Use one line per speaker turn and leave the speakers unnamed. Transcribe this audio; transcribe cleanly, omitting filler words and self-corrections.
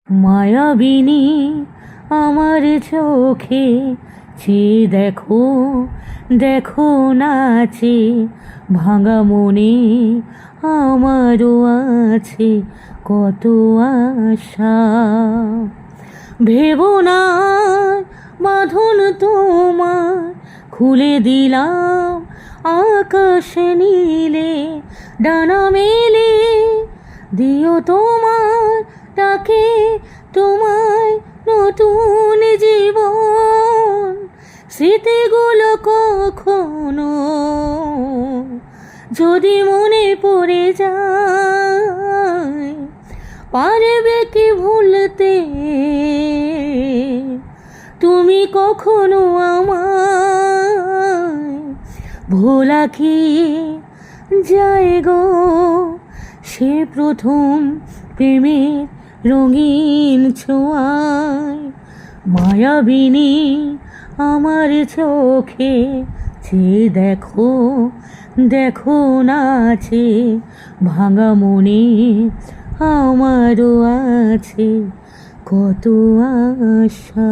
মায়াবিনী আমার চোখে চেয়ে দেখো, দেখো নাচে ভাঙা মনে আমারও আছে কত আশা। ভেবো না বাঁধন তোমার খুলে দিলাম আকাশ নীলে, ডানা মেলে দিও তোমার ডাকে তোমায় নতুন জীবন। স্মৃতিগুলো কখনো যদি মনে পড়ে যায়, পারবে কি ভুলতে তুমি কখনো আমায়? ভোলা কি যায় গো সে প্রথম প্রেমের রঙিন ছোঁয়ায়। মায়াবিনী আমার চোখে চেয়ে দেখো, দেখো নাচে ভাঙা মনে আমারও আছে কত আশা।